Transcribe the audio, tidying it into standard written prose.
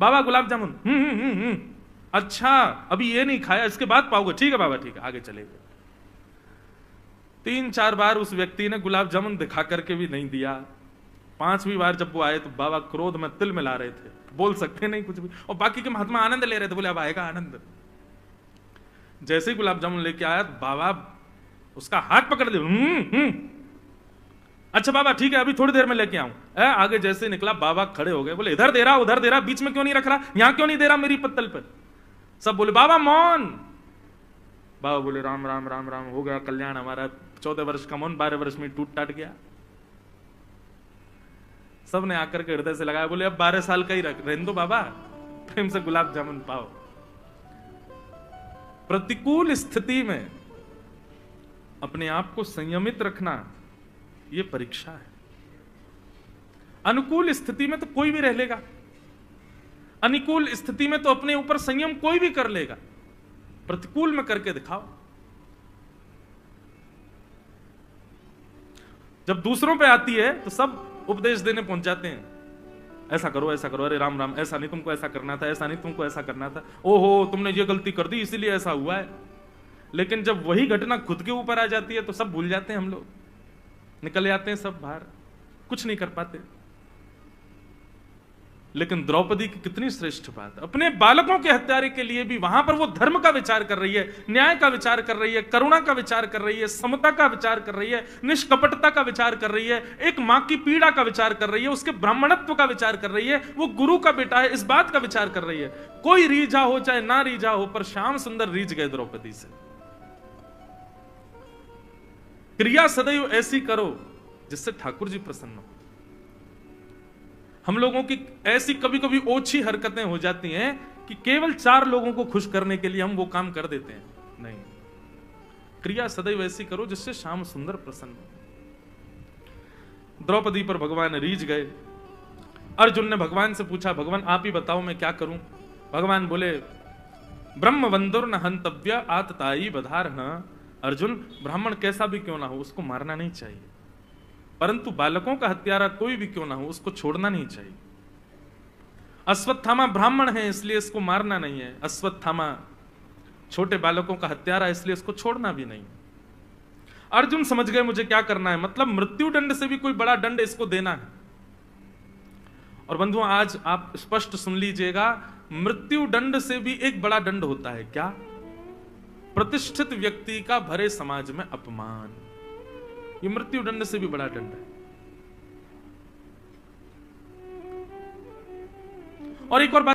बाबा गुलाब जामुन, अच्छा अभी ये नहीं खाया, इसके बाद पाओगे, ठीक है बाबा ठीक है, आगे चले गए। 3-4 बार उस व्यक्ति ने गुलाब जामुन दिखा करके भी नहीं दिया। 5वीं बार जब वो आए तो बाबा क्रोध में तिल मिला रहे थे, बोल सकते नहीं कुछ भी, और बाकी के महात्मा आनंद ले रहे थे, बोले अब आएगा आनंद। जैसे ही गुलाब जामुन लेके आया तो बाबा उसका हाथ पकड़ दिया, अच्छा बाबा ठीक है अभी थोड़ी देर में लेके आऊं। आगे जैसे निकला बाबा खड़े हो गए, बोले इधर दे रहा उधर दे रहा, बीच में क्यों नहीं रख रहा, यहां क्यों नहीं दे रहा मेरी पत्तल पर। सब बोले बाबा मौन। बाबा बोले राम राम राम राम, हो गया कल्याण हमारा, 14 वर्ष का मौन 12 वर्ष में टूट टाट गया। सब ने आकर के हृदय से लगाया, बोले अब 12 साल का ही रहने दो बाबा, प्रेम से गुलाब जामुन पाओ। प्रतिकूल स्थिति में अपने आप को संयमित रखना ये परीक्षा है। अनुकूल स्थिति में तो कोई भी रह लेगा, अनुकूल स्थिति में तो अपने ऊपर संयम कोई भी कर लेगा, प्रतिकूल में करके दिखाओ। जब दूसरों पे आती है तो सब उपदेश देने पहुंच जाते हैं, ऐसा करो ऐसा करो, अरे राम राम ऐसा नहीं तुमको ऐसा करना था, ऐसा नहीं तुमको ऐसा करना था, ओहो तुमने ये गलती कर दी इसीलिए ऐसा हुआ है। लेकिन जब वही घटना खुद के ऊपर आ जाती है तो सब भूल जाते हैं, हम लोग निकल जाते हैं सब बाहर, कुछ नहीं कर पाते। लेकिन द्रौपदी की कितनी श्रेष्ठ बात, अपने बालकों के हत्यारे के लिए भी वहां पर वो धर्म का विचार कर रही है, न्याय का विचार कर रही है, करुणा का विचार कर रही है, समता का विचार कर रही है, निष्कपटता का विचार कर रही है, एक मां की पीड़ा का विचार कर रही है, उसके ब्राह्मणत्व का विचार कर रही है, वो गुरु का बेटा है इस बात का विचार कर रही है। कोई रीझा हो चाहे ना रीझा हो, पर श्याम सुंदर रीझ गए द्रौपदी से। क्रिया सदैव ऐसी करो जिससे ठाकुर जी प्रसन्न हो। हम लोगों की ऐसी कभी कभी ओछी हरकतें हो जाती हैं कि केवल 4 लोगों को खुश करने के लिए हम वो काम कर देते हैं, नहीं, क्रिया सदैव ऐसी करो जिससे श्याम सुंदर प्रसन्न हो। द्रौपदी पर भगवान रीझ गए। अर्जुन ने भगवान से पूछा, भगवान आप ही बताओ मैं क्या करूं। भगवान बोले ब्रह्म बंधुर न हंतव्य आतताई बधारहण। अर्जुन ब्राह्मण कैसा भी क्यों ना हो उसको मारना नहीं चाहिए, परंतु बालकों का हत्यारा कोई भी क्यों ना हो उसको छोड़ना नहीं चाहिए। अश्वत्थामा ब्राह्मण है इसलिए इसको मारना नहीं है, अश्वत्थामा छोटे बालकों का हत्यारा इसलिए इसको छोड़ना भी नहीं। अर्जुन समझ गए मुझे क्या करना है, मतलब मृत्यु दंड से भी कोई बड़ा दंड इसको देना है। और बंधुओं आज आप स्पष्ट सुन लीजिएगा, मृत्यु दंड से भी एक बड़ा दंड होता है, क्या? प्रतिष्ठित व्यक्ति का भरे समाज में अपमान। ये मृत्यु दंड से भी बड़ा दंड है। और एक और बात